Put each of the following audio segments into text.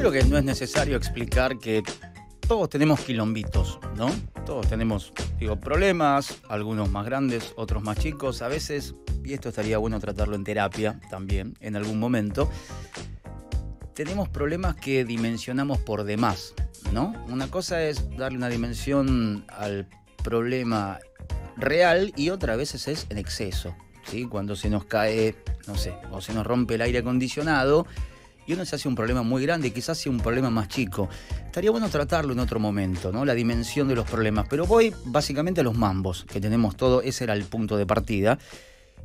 creo que no es necesario explicar que todos tenemos quilombitos, ¿no? Todos tenemos, problemas, algunos más grandes, otros más chicos, a veces, y esto estaría bueno tratarlo en terapia también, en algún momento, tenemos problemas que dimensionamos por demás, ¿no? Una cosa es darle una dimensión al problema real y otra veces es en exceso, ¿sí? Cuando se nos cae, no sé, o se nos rompe el aire acondicionado y uno se hace un problema muy grande y quizás sea un problema más chico. Estaría bueno tratarlo en otro momento, ¿no? La dimensión de los problemas. Pero voy básicamente a los mambos que tenemos todos. Ese era el punto de partida.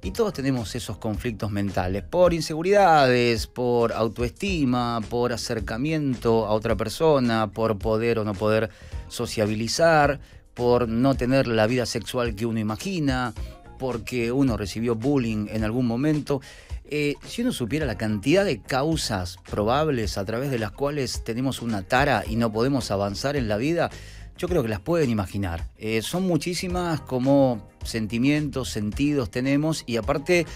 Y todos tenemos esos conflictos mentales. Por inseguridades, por autoestima, por acercamiento a otra persona, por poder o no poder sociabilizar, por no tener la vida sexual que uno imagina, porque uno recibió bullying en algún momento. Si uno supiera la cantidad de causas probables a través de las cuales tenemos una tara y no podemos avanzar en la vida, yo creo que las pueden imaginar. Son muchísimas como sentimientos, sentidos tenemos y aparte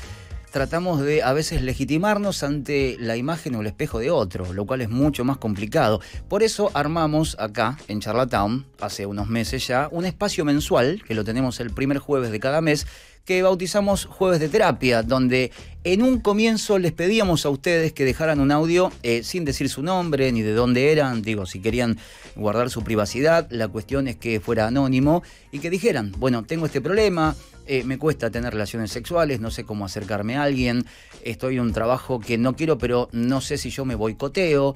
tratamos de a veces legitimarnos ante la imagen o el espejo de otro, lo cual es mucho más complicado. Por eso armamos acá en Charlatown, hace unos meses ya, un espacio mensual, que lo tenemos el primer jueves de cada mes, que bautizamos Jueves de Terapia, donde en un comienzo les pedíamos a ustedes que dejaran un audio sin decir su nombre ni de dónde eran, si querían guardar su privacidad, la cuestión es que fuera anónimo y que dijeran, bueno, tengo este problema, me cuesta tener relaciones sexuales, no sé cómo acercarme a alguien, estoy en un trabajo que no quiero, pero no sé si yo me boicoteo,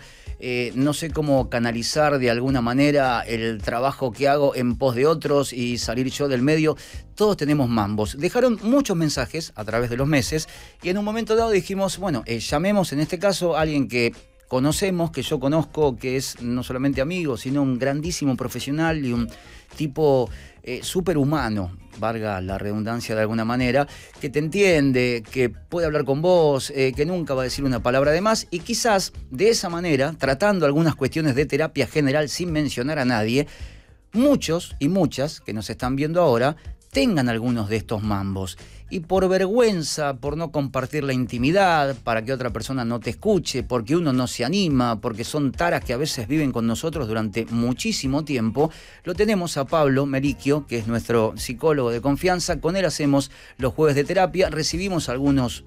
no sé cómo canalizar de alguna manera el trabajo que hago en pos de otros y salir yo del medio. Todos tenemos mambos. Dejaron muchos mensajes a través de los meses y en un momento dado dijimos, bueno, llamemos en este caso a alguien que conocemos, que yo conozco, que es no solamente amigo, sino un grandísimo profesional y un tipo superhumano, valga la redundancia de alguna manera, que te entiende, que puede hablar con vos, que nunca va a decir una palabra de más y quizás de esa manera, tratando algunas cuestiones de terapia general sin mencionar a nadie, muchos y muchas que nos están viendo ahora tengan algunos de estos mambos y por vergüenza, por no compartir la intimidad, para que otra persona no te escuche, porque uno no se anima, porque son taras que a veces viven con nosotros durante muchísimo tiempo, lo tenemos a Pablo Merichio, que es nuestro psicólogo de confianza. Con él hacemos los jueves de terapia, recibimos algunos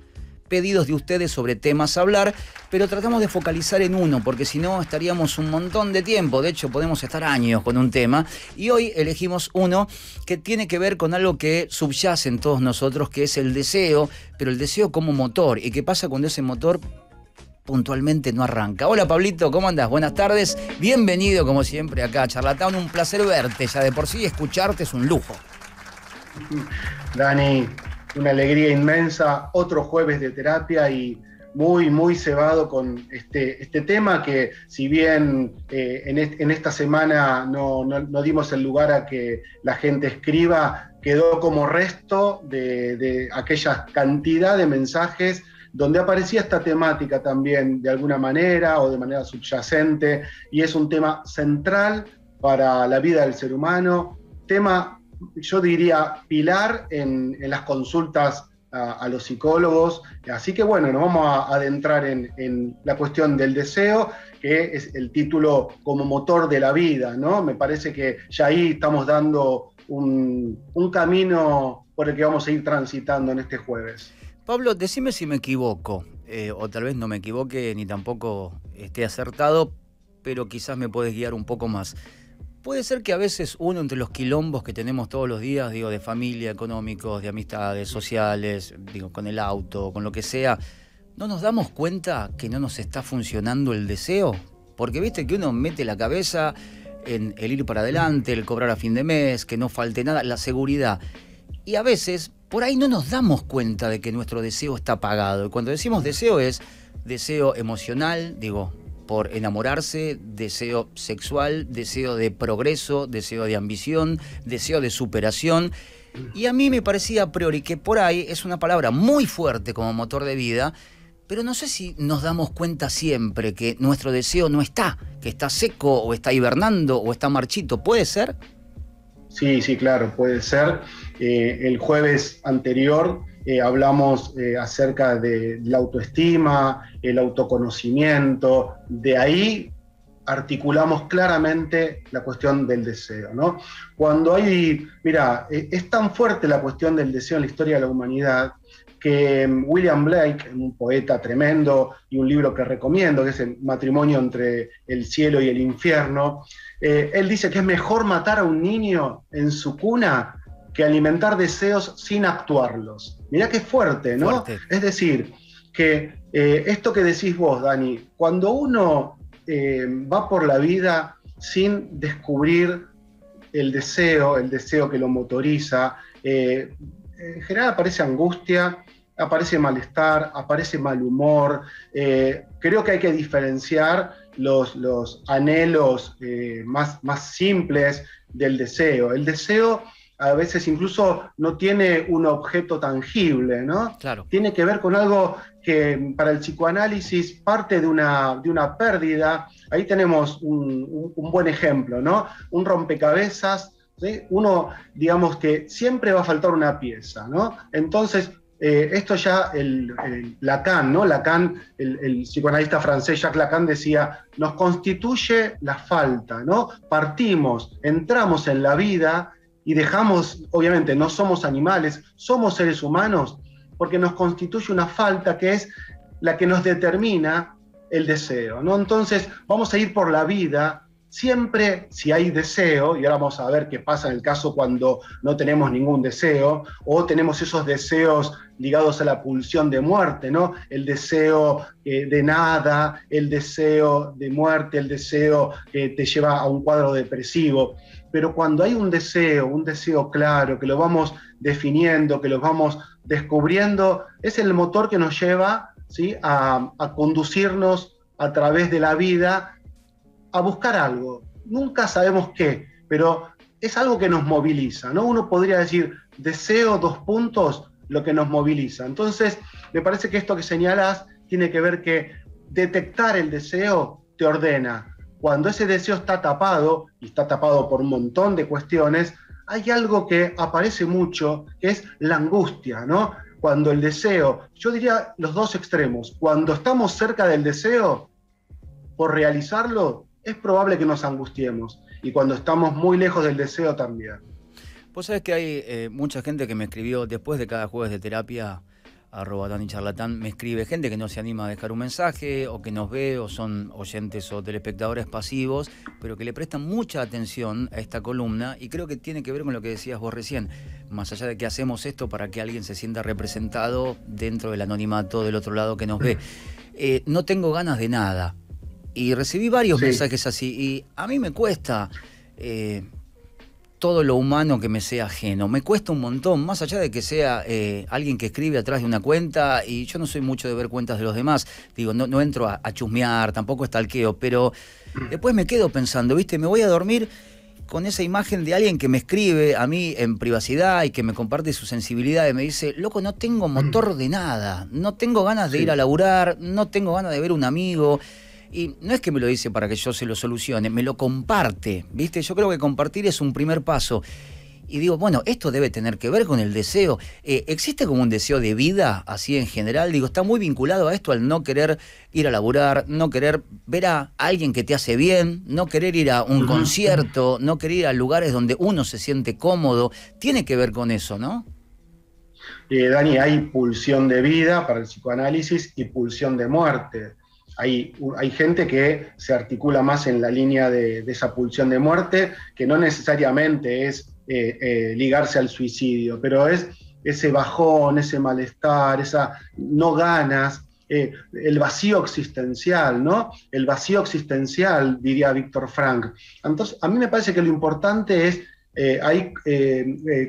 pedidos de ustedes sobre temas a hablar, pero tratamos de focalizar en uno, porque si no estaríamos un montón de tiempo, de hecho podemos estar años con un tema, y hoy elegimos uno que tiene que ver con algo que subyace en todos nosotros, que es el deseo, pero el deseo como motor, y qué pasa cuando ese motor puntualmente no arranca. Hola Pablito, ¿cómo andás? Buenas tardes, bienvenido como siempre acá a Charlatown, un placer verte, ya de por sí escucharte es un lujo. Dani, una alegría inmensa, otro jueves de terapia y muy, muy cebado con este tema que si bien en esta semana no dimos el lugar a que la gente escriba, quedó como resto de aquella cantidad de mensajes donde aparecía esta temática también de alguna manera o de manera subyacente y es un tema central para la vida del ser humano, tema yo diría pilar en las consultas a los psicólogos, así que bueno, nos vamos a adentrar en la cuestión del deseo, que es el título como motor de la vida, ¿no? Me parece que ya ahí estamos dando un camino por el que vamos a ir transitando en este jueves. Pablo, decime si me equivoco, o tal vez no me equivoque ni tampoco esté acertado, pero quizás me puedes guiar un poco más. Puede ser que a veces uno entre los quilombos que tenemos todos los días, de familia, económicos, de amistades, sociales, con el auto, con lo que sea, no nos damos cuenta que no nos está funcionando el deseo. Porque viste que uno mete la cabeza en el ir para adelante, el cobrar a fin de mes, que no falte nada, la seguridad. Y a veces por ahí no nos damos cuenta de que nuestro deseo está apagado. Y cuando decimos deseo es deseo emocional, por enamorarse, deseo sexual, deseo de progreso, deseo de ambición, deseo de superación. Y a mí me parecía a priori que por ahí es una palabra muy fuerte como motor de vida, pero no sé si nos damos cuenta siempre que nuestro deseo no está, que está seco o está hibernando o está marchito. ¿Puede ser? Sí, claro, puede ser. El jueves anterior hablamos acerca de la autoestima, el autoconocimiento. De ahí articulamos claramente la cuestión del deseo, ¿no? Mira, es tan fuerte la cuestión del deseo en la historia de la humanidad que William Blake, un poeta tremendo y un libro que recomiendo, que es El matrimonio entre el cielo y el infierno, él dice que es mejor matar a un niño en su cuna que alimentar deseos sin actuarlos. Mirá qué fuerte, ¿no? Fuerte. Es decir, que esto que decís vos, Dani, cuando uno va por la vida sin descubrir el deseo que lo motoriza, en general aparece angustia, aparece malestar, aparece mal humor. Creo que hay que diferenciar los anhelos más simples del deseo. El deseo a veces incluso no tiene un objeto tangible, ¿no? Claro. Tiene que ver con algo que para el psicoanálisis parte de una pérdida. Ahí tenemos un buen ejemplo, ¿no? Un rompecabezas, ¿sí? Uno, digamos que siempre va a faltar una pieza, ¿no? Entonces, esto ya Lacan, ¿no? Lacan, el psicoanalista francés Jacques Lacan decía, nos constituye la falta, ¿no? Partimos, entramos en la vida y dejamos, obviamente no somos animales, somos seres humanos, porque nos constituye una falta que es la que nos determina el deseo, ¿no? Entonces vamos a ir por la vida siempre si hay deseo, y ahora vamos a ver qué pasa en el caso cuando no tenemos ningún deseo, o tenemos esos deseos ligados a la pulsión de muerte, ¿no? El deseo de nada, el deseo de muerte, el deseo que te lleva a un cuadro depresivo. Pero cuando hay un deseo claro, que lo vamos definiendo, que lo vamos descubriendo, es el motor que nos lleva, ¿sí?, a conducirnos a través de la vida a buscar algo. Nunca sabemos qué, pero es algo que nos moviliza, ¿no? Uno podría decir, deseo, lo que nos moviliza. Entonces, me parece que esto que señalas tiene que ver que detectar el deseo te ordena. Cuando ese deseo está tapado, y está tapado por un montón de cuestiones, hay algo que aparece mucho, que es la angustia, ¿no? Cuando el deseo, yo diría los dos extremos, cuando estamos cerca del deseo, por realizarlo, es probable que nos angustiemos. Y cuando estamos muy lejos del deseo también. Vos sabés que hay mucha gente que me escribió después de cada jueves de terapia, @DaniCharlatán, me escribe gente que no se anima a dejar un mensaje, o que nos ve, o son oyentes o telespectadores pasivos, pero que le prestan mucha atención a esta columna, y creo que tiene que ver con lo que decías vos recién, más allá de que hacemos esto para que alguien se sienta representado dentro del anonimato del otro lado que nos ve. No tengo ganas de nada. Y recibí varios mensajes así, y a mí me cuesta todo lo humano que me sea ajeno. Me cuesta un montón, más allá de que sea alguien que escribe atrás de una cuenta, y yo no soy mucho de ver cuentas de los demás. Digo, no entro a chusmear, tampoco stalkeo, pero después me quedo pensando, ¿viste? Me voy a dormir con esa imagen de alguien que me escribe a mí en privacidad y que me comparte su sensibilidad y me dice, loco, no tengo motor de nada, no tengo ganas de ir a laburar, no tengo ganas de ver un amigo. Y no es que me lo dice para que yo se lo solucione, me lo comparte, ¿viste? Yo creo que compartir es un primer paso. Y digo, bueno, esto debe tener que ver con el deseo. ¿Existe como un deseo de vida, así en general? Digo, está muy vinculado a esto, al no querer ir a laburar, no querer ver a alguien que te hace bien, no querer ir a un concierto, no querer ir a lugares donde uno se siente cómodo. Tiene que ver con eso, ¿no? Dani, hay pulsión de vida para el psicoanálisis y pulsión de muerte. Hay gente que se articula más en la línea de esa pulsión de muerte, que no necesariamente es ligarse al suicidio, pero es ese bajón, ese malestar, esa no ganas, el vacío existencial, ¿no? El vacío existencial, diría Víctor Frank. Entonces, a mí me parece que lo importante es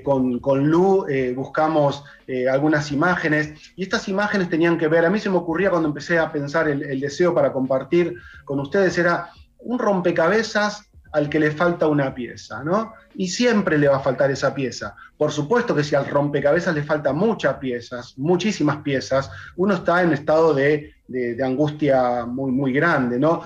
con Lu buscamos algunas imágenes, y estas imágenes tenían que ver, a mí se me ocurría cuando empecé a pensar el deseo para compartir con ustedes, era un rompecabezas al que le falta una pieza, ¿no? Y siempre le va a faltar esa pieza. Por supuesto que si al rompecabezas le faltan muchas piezas, muchísimas piezas, uno está en estado de angustia muy, muy grande, ¿no?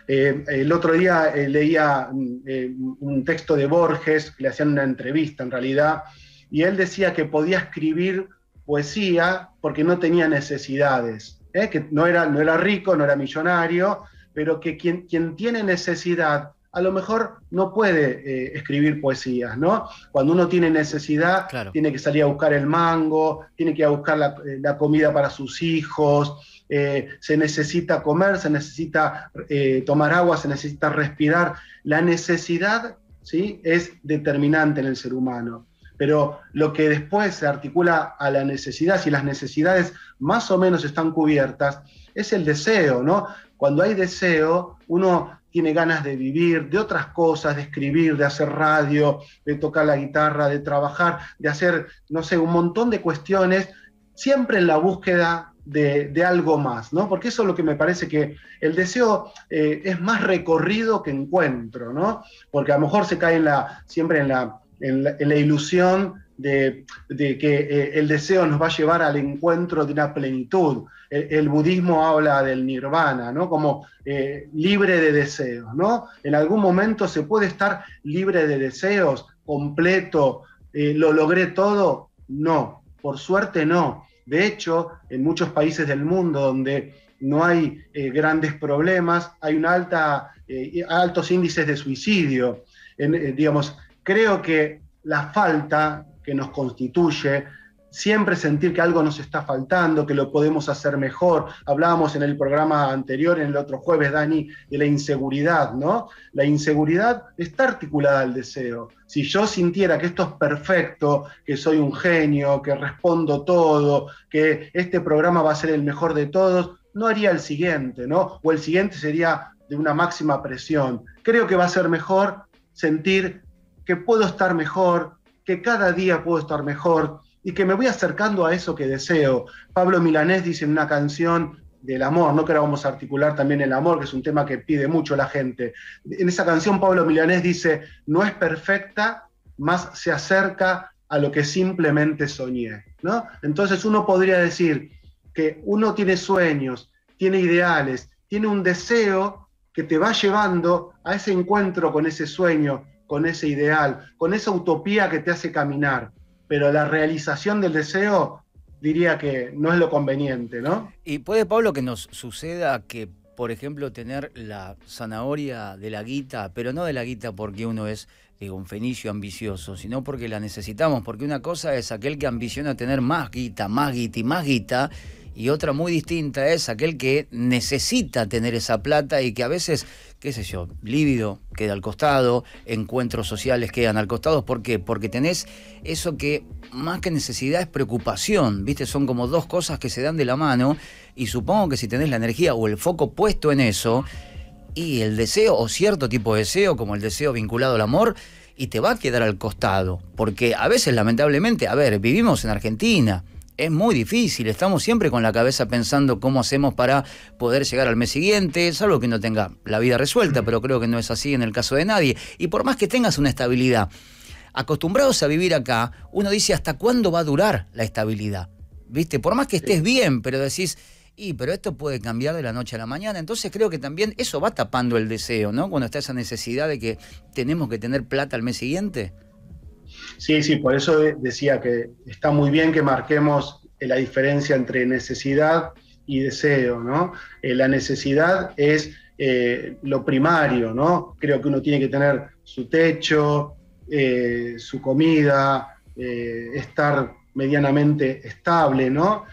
El otro día leía un texto de Borges, que le hacían una entrevista en realidad, y él decía que podía escribir poesía porque no tenía necesidades, que no era rico, no era millonario, pero que quien tiene necesidad a lo mejor no puede escribir poesías, ¿no? Cuando uno tiene necesidad, Claro. tiene que salir a buscar el mango, tiene que ir a buscar la comida para sus hijos, se necesita comer, se necesita tomar agua, se necesita respirar. La necesidad, ¿sí?, es determinante en el ser humano. Pero lo que después se articula a la necesidad, si las necesidades más o menos están cubiertas, es el deseo, ¿no? Cuando hay deseo, uno tiene ganas de vivir, de otras cosas, de escribir, de hacer radio, de tocar la guitarra, de trabajar, de hacer, no sé, un montón de cuestiones, siempre en la búsqueda de algo más, ¿no? Porque eso es lo que me parece que el deseo es más recorrido que encuentro, ¿no? Porque a lo mejor se cae siempre en la ilusión de que el deseo nos va a llevar al encuentro de una plenitud. El budismo habla del nirvana, ¿no? Como libre de deseos, ¿no? En algún momento se puede estar libre de deseos, completo, lo logré todo. No, por suerte no. De hecho, en muchos países del mundo donde no hay grandes problemas, hay altos índices de suicidio. Digamos, creo que la falta que nos constituye, siempre sentir que algo nos está faltando, que lo podemos hacer mejor. Hablábamos en el programa anterior, en el otro jueves, Dani, de la inseguridad, ¿no? La inseguridad está articulada al deseo. Si yo sintiera que esto es perfecto, que soy un genio, que respondo todo, que este programa va a ser el mejor de todos, no haría el siguiente, ¿no? O el siguiente sería de una máxima presión. Creo que va a ser mejor sentir que puedo estar mejor, que cada día puedo estar mejor y que me voy acercando a eso que deseo. Pablo Milanés dice en una canción del amor, ¿no?, que ahora vamos a articular también el amor, que es un tema que pide mucho la gente. En esa canción Pablo Milanés dice, no es perfecta, más se acerca a lo que simplemente soñé, ¿no? Entonces uno podría decir que uno tiene sueños, tiene ideales, tiene un deseo que te va llevando a ese encuentro con ese sueño, con ese ideal, con esa utopía que te hace caminar, pero la realización del deseo diría que no es lo conveniente, ¿no? Y puede, Pablo, que nos suceda que, por ejemplo, tener la zanahoria de la guita, pero no de la guita porque uno es, digo, un fenicio ambicioso, sino porque la necesitamos, porque una cosa es aquel que ambiciona tener más guita y más guita, y otra muy distinta es aquel que necesita tener esa plata y que a veces, qué sé yo, lívido queda al costado, encuentros sociales quedan al costado. ¿Por qué? Porque tenés eso que más que necesidad es preocupación, ¿viste? Son como dos cosas que se dan de la mano, y supongo que si tenés la energía o el foco puesto en eso, y el deseo, o cierto tipo de deseo, como el deseo vinculado al amor, y te va a quedar al costado, porque a veces, lamentablemente, a ver, vivimos en Argentina, es muy difícil, estamos siempre con la cabeza pensando cómo hacemos para poder llegar al mes siguiente, salvo que no tenga la vida resuelta, pero creo que no es así en el caso de nadie. Y por más que tengas una estabilidad, acostumbrados a vivir acá, uno dice, ¿hasta cuándo va a durar la estabilidad? ¿Viste? Por más que estés bien, pero decís, pero esto puede cambiar de la noche a la mañana. Entonces creo que también eso va tapando el deseo, ¿no? Cuando está esa necesidad de que tenemos que tener plata al mes siguiente. Sí, por eso decía que está muy bien que marquemos la diferencia entre necesidad y deseo, ¿no? La necesidad es lo primario, ¿no? Creo que uno tiene que tener su techo, su comida, estar medianamente estable, ¿no?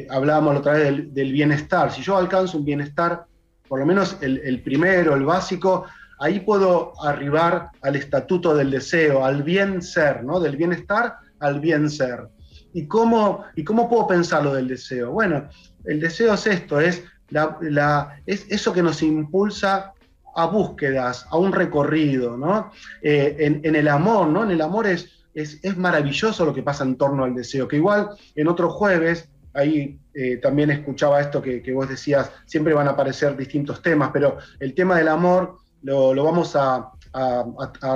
Hablábamos la otra vez del bienestar. Si yo alcanzo un bienestar, por lo menos el primero, el básico, ahí puedo arribar al estatuto del deseo, al bien ser, ¿no? Del bienestar al bien ser. ¿Y cómo puedo pensar lo del deseo? Bueno, el deseo es esto, es eso que nos impulsa a búsquedas, a un recorrido, ¿no? En el amor, ¿no? En el amor es maravilloso lo que pasa en torno al deseo, que igual en otro jueves, ahí también escuchaba esto que vos decías, siempre van a aparecer distintos temas, pero el tema del amor lo vamos a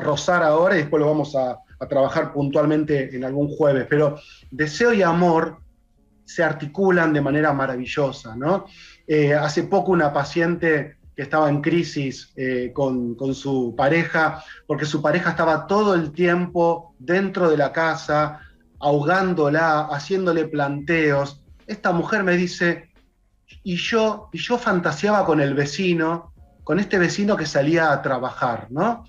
rozar ahora y después lo vamos a trabajar puntualmente en algún jueves, pero deseo y amor se articulan de manera maravillosa, ¿no? Hace poco una paciente que estaba en crisis con su pareja, porque su pareja estaba todo el tiempo dentro de la casa, ahogándola, haciéndole planteos. Esta mujer me dice, y yo fantaseaba con el vecino, con este vecino que salía a trabajar, ¿no?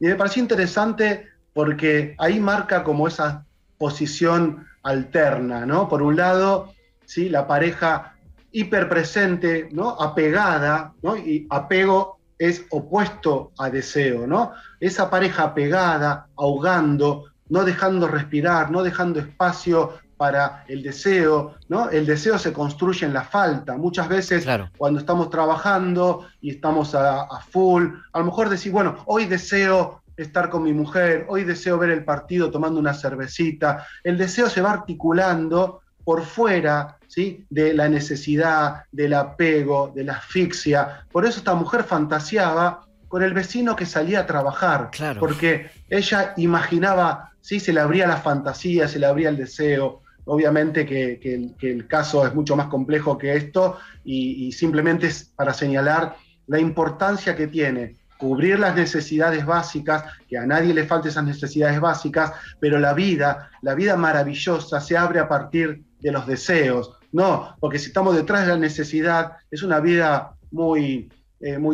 Y me pareció interesante porque ahí marca como esa posición alterna, ¿no? Por un lado, ¿sí? La pareja hiperpresente, ¿no? Apegada, ¿no? Y apego es opuesto a deseo, ¿no? Esa pareja apegada, ahogando, no dejando respirar, no dejando espacio para el deseo, ¿no? El deseo se construye en la falta. Muchas veces Claro. cuando estamos trabajando y estamos a full, a lo mejor decir, bueno, hoy deseo estar con mi mujer, hoy deseo ver el partido tomando una cervecita. El deseo se va articulando por fuera, ¿sí? De la necesidad, del apego, de la asfixia. Por eso esta mujer fantaseaba con el vecino que salía a trabajar, Claro. porque ella imaginaba, ¿sí? Se le abría la fantasía, se le abría el deseo. Obviamente que el caso es mucho más complejo que esto y simplemente es para señalar la importancia que tiene cubrir las necesidades básicas, que a nadie le falte esas necesidades básicas, pero la vida maravillosa se abre a partir de los deseos. No, porque si estamos detrás de la necesidad, es una vida muy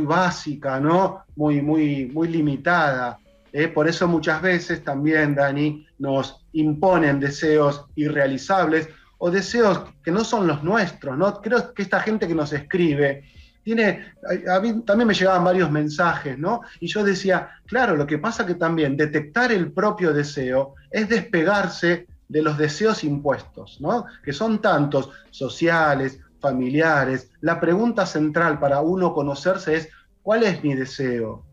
básica, ¿no? Muy limitada. Por eso muchas veces también, Dani, nos imponen deseos irrealizables o deseos que no son los nuestros, ¿no? Creo que esta gente que nos escribe a mí también me llegaban varios mensajes, ¿no? Y yo decía, claro, lo que pasa que también detectar el propio deseo es despegarse de los deseos impuestos, ¿no? Que son tantos sociales, familiares. La pregunta central para uno conocerse es, ¿cuál es mi deseo?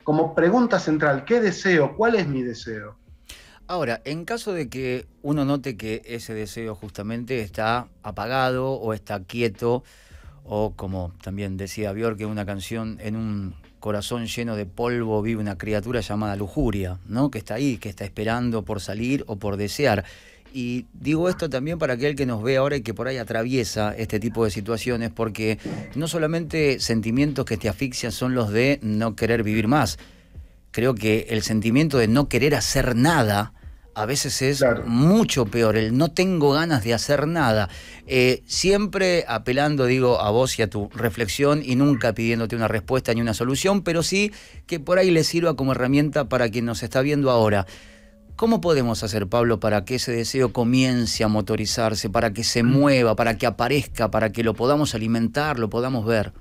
Como pregunta central, ¿qué deseo? ¿Cuál es mi deseo? Ahora, en caso de que uno note que ese deseo justamente está apagado o está quieto, o como también decía Björk, que una canción, en un corazón lleno de polvo vive una criatura llamada lujuria, ¿no? Que está ahí, que está esperando por salir o por desear. Y digo esto también para aquel que nos ve ahora y que por ahí atraviesa este tipo de situaciones, porque no solamente sentimientos que te asfixian son los de no querer vivir más. Creo que el sentimiento de no querer hacer nada a veces es Claro. mucho peor, el no tengo ganas de hacer nada. Siempre apelando, digo, a vos y a tu reflexión y nunca pidiéndote una respuesta ni una solución, pero sí que por ahí le sirva como herramienta para quien nos está viendo ahora. ¿Cómo podemos hacer, Pablo, para que ese deseo comience a motorizarse, para que se mueva, para que aparezca, para que lo podamos alimentar, lo podamos ver?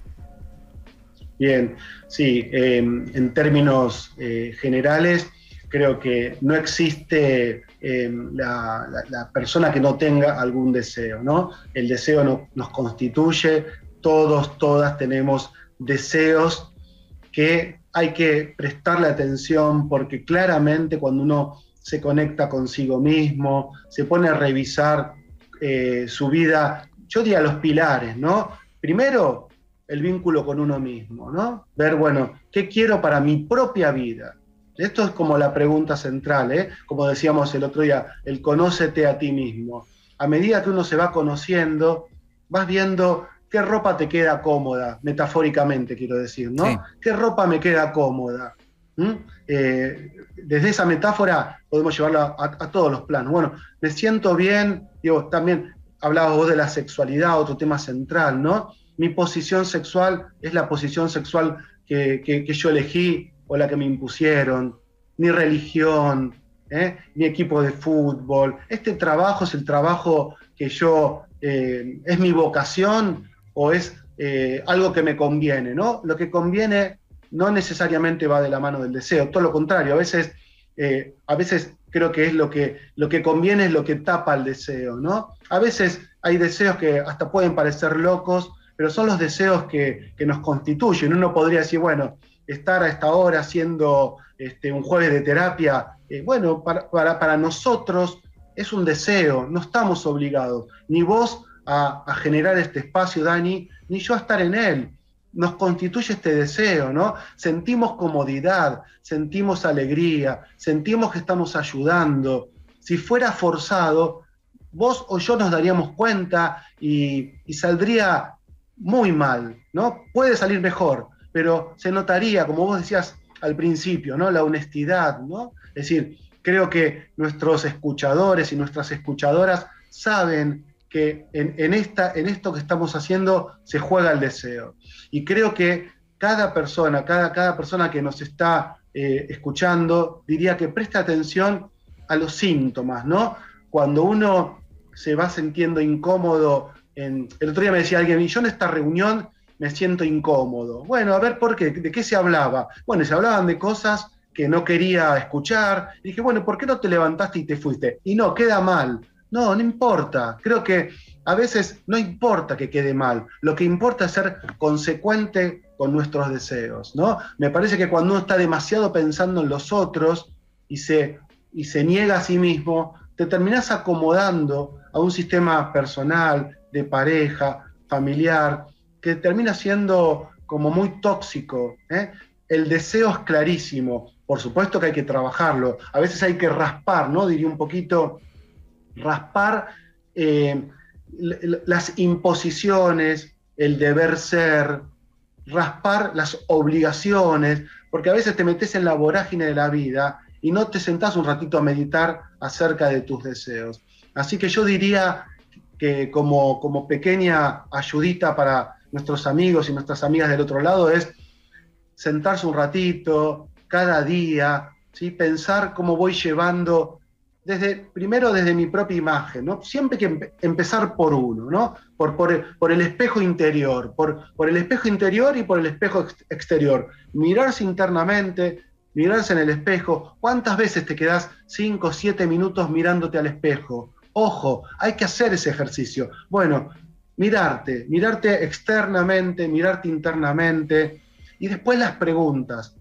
Bien, sí, en términos generales, creo que no existe la persona que no tenga algún deseo, ¿no? El deseo nos constituye, todos, todas tenemos deseos que hay que prestarle atención porque claramente cuando uno se conecta consigo mismo, se pone a revisar su vida, yo diría los pilares, ¿no? Primero, el vínculo con uno mismo, ¿no? Ver, bueno, ¿qué quiero para mi propia vida? Esto es como la pregunta central, ¿eh? Como decíamos el otro día, el conócete a ti mismo. A medida que uno se va conociendo, vas viendo qué ropa te queda cómoda, metafóricamente quiero decir, ¿no? Sí. ¿Qué ropa me queda cómoda? Desde esa metáfora podemos llevarla a todos los planos. Bueno, me siento bien, digo, también hablabas vos de la sexualidad, otro tema central, ¿no? Mi posición sexual es la posición sexual que yo elegí o la que me impusieron, mi religión, mi equipo de fútbol. Este trabajo es el trabajo que yo, es mi vocación o es algo que me conviene, ¿no? Lo que conviene no necesariamente va de la mano del deseo, todo lo contrario, a veces creo que es lo que conviene es lo que tapa el deseo, ¿no? A veces hay deseos que hasta pueden parecer locos, pero son los deseos que nos constituyen. Uno podría decir, bueno, estar a esta hora haciendo un jueves de terapia, bueno, para nosotros es un deseo, no estamos obligados, ni vos a generar este espacio, Dani, ni yo a estar en él. Nos constituye este deseo, ¿no? Sentimos comodidad, sentimos alegría, sentimos que estamos ayudando. Si fuera forzado, vos o yo nos daríamos cuenta y saldría muy mal, ¿no? Puede salir mejor, pero se notaría, como vos decías al principio, ¿no? La honestidad, ¿no? Es decir, creo que nuestros escuchadores y nuestras escuchadoras saben que en esto que estamos haciendo se juega el deseo. Y creo que cada persona, cada persona que nos está escuchando, diría que preste atención a los síntomas, ¿no? Cuando uno se va sintiendo incómodo, el otro día me decía alguien, yo en esta reunión me siento incómodo. Bueno, a ver, ¿por qué? ¿De qué se hablaba? Bueno, se hablaban de cosas que no quería escuchar. Y dije, bueno, ¿por qué no te levantaste y te fuiste? Y no, queda mal. No, no importa. Creo que a veces no importa que quede mal. Lo que importa es ser consecuente con nuestros deseos, ¿no? Me parece que cuando uno está demasiado pensando en los otros y se niega a sí mismo, te terminás acomodando a un sistema personal, de pareja, familiar, que termina siendo como muy tóxico, ¿eh? El deseo es clarísimo, por supuesto que hay que trabajarlo, a veces hay que raspar, ¿no? Diría un poquito, raspar las imposiciones, el deber ser, raspar las obligaciones, porque a veces te metes en la vorágine de la vida y no te sentás un ratito a meditar acerca de tus deseos. Así que yo diría que como pequeña ayudita para nuestros amigos y nuestras amigas del otro lado es sentarse un ratito, cada día, ¿sí? Pensar cómo voy llevando, primero desde mi propia imagen, ¿no? Siempre hay que empezar por uno, ¿no? Por el espejo interior, por el espejo interior y por el espejo exterior. Mirarse internamente, mirarse en el espejo. ¿Cuántas veces te quedás 5 o 7 minutos mirándote al espejo? Ojo, hay que hacer ese ejercicio. Bueno, mirarte externamente, mirarte internamente, y después las preguntas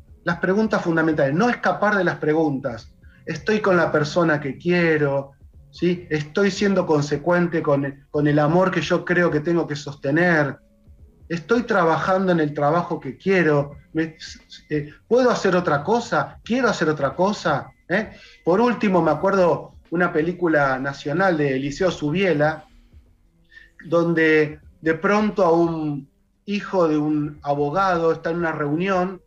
fundamentales, no escapar de las preguntas. Estoy con la persona que quiero, ¿sí? Estoy siendo consecuente con el amor que yo creo que tengo que sostener, estoy trabajando en el trabajo que quiero, ¿puedo hacer otra cosa? ¿Quiero hacer otra cosa? Por último, me acuerdo una película nacional de Eliseo Subiela, donde de pronto a un hijo de un abogado está en una reunión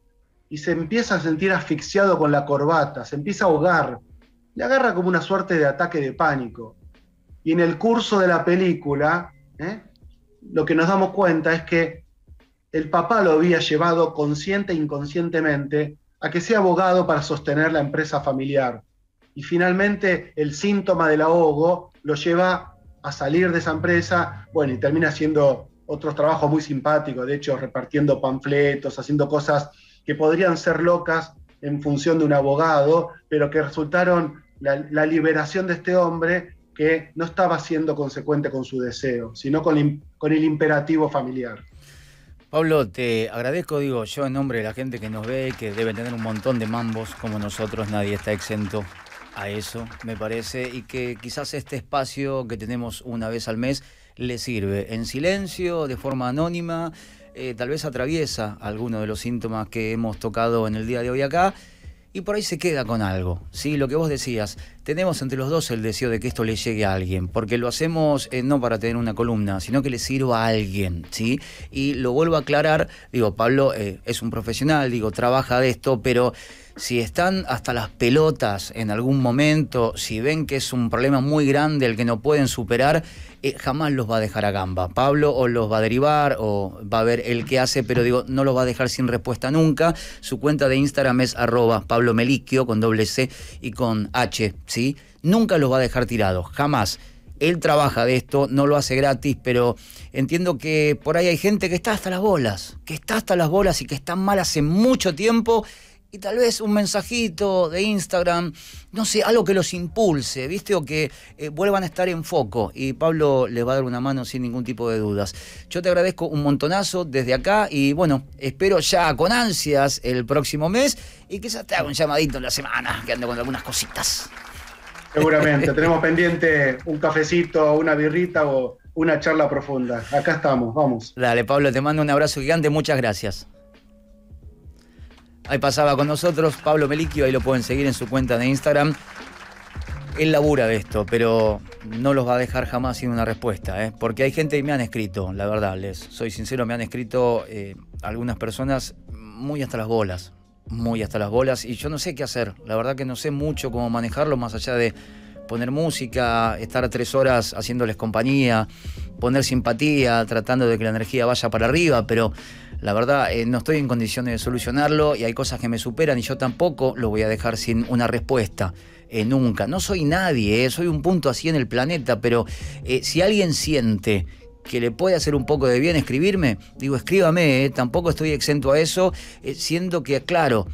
y se empieza a sentir asfixiado con la corbata, se empieza a ahogar, le agarra como una suerte de ataque de pánico. Y en el curso de la película, lo que nos damos cuenta es que el papá lo había llevado consciente e inconscientemente a que sea abogado para sostener la empresa familiar. Y finalmente el síntoma del ahogo lo lleva a salir de esa empresa, bueno, y termina haciendo otros trabajos muy simpáticos, de hecho repartiendo panfletos, haciendo cosas que podrían ser locas en función de un abogado, pero que resultaron la liberación de este hombre que no estaba siendo consecuente con su deseo, sino con el imperativo familiar. Pablo, te agradezco, digo, yo en nombre de la gente que nos ve, que debe tener un montón de mambos como nosotros, nadie está exento a eso, me parece, y que quizás este espacio que tenemos una vez al mes le sirve en silencio, de forma anónima, tal vez atraviesa algunos de los síntomas que hemos tocado en el día de hoy acá, y por ahí se queda con algo, ¿sí? Lo que vos decías, tenemos entre los dos el deseo de que esto le llegue a alguien, porque lo hacemos no para tener una columna, sino que le sirva a alguien, ¿sí? Y lo vuelvo a aclarar, digo, Pablo es un profesional, digo, trabaja de esto, pero si están hasta las pelotas en algún momento, si ven que es un problema muy grande el que no pueden superar, jamás los va a dejar a gamba. Pablo o los va a derivar o va a ver el que hace, pero digo, no los va a dejar sin respuesta nunca. Su cuenta de Instagram es @PabloMelicchio con doble C y con H, ¿sí? Nunca los va a dejar tirados, jamás. Él trabaja de esto, no lo hace gratis, pero entiendo que por ahí hay gente que está hasta las bolas, y que está mal hace mucho tiempo. Y tal vez un mensajito de Instagram, no sé, algo que los impulse, ¿viste? O que vuelvan a estar en foco. Y Pablo les va a dar una mano sin ningún tipo de dudas. Yo te agradezco un montonazo desde acá y bueno, espero ya con ansias el próximo mes y quizás te haga un llamadito en la semana, que ando con algunas cositas. Seguramente, tenemos pendiente un cafecito, una birrita o una charla profunda. Acá estamos, vamos. Dale, Pablo, te mando un abrazo gigante, muchas gracias. Ahí pasaba con nosotros Pablo Melicchio, ahí lo pueden seguir en su cuenta de Instagram. Él labura de esto, pero no los va a dejar jamás sin una respuesta, porque hay gente que me han escrito, la verdad, les soy sincero, me han escrito algunas personas muy hasta las bolas, y yo no sé qué hacer, la verdad que no sé mucho cómo manejarlo, más allá de poner música, estar 3 horas haciéndoles compañía, poner simpatía, tratando de que la energía vaya para arriba, pero La verdad, no estoy en condiciones de solucionarlo y hay cosas que me superan y yo tampoco lo voy a dejar sin una respuesta. Nunca. No soy nadie, soy un punto así en el planeta, pero si alguien siente que le puede hacer un poco de bien escribirme, digo, escríbame, tampoco estoy exento a eso, siendo que, claro,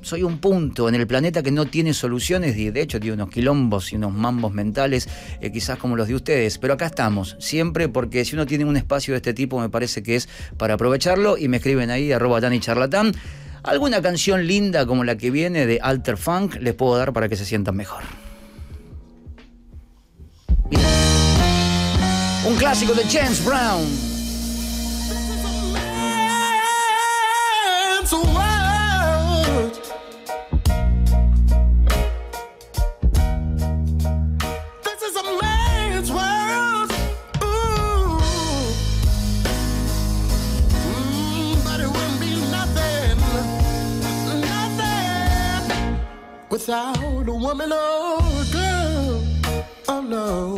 soy un punto en el planeta que no tiene soluciones y de hecho tiene unos quilombos y unos mambos mentales, quizás como los de ustedes, pero acá estamos, siempre, porque si uno tiene un espacio de este tipo me parece que es para aprovecharlo y me escriben ahí @DaniCharlatán. Alguna canción linda como la que viene de Alter Funk les puedo dar para que se sientan mejor. Bien. Un clásico de James Brown. Without a woman or a girl, oh no.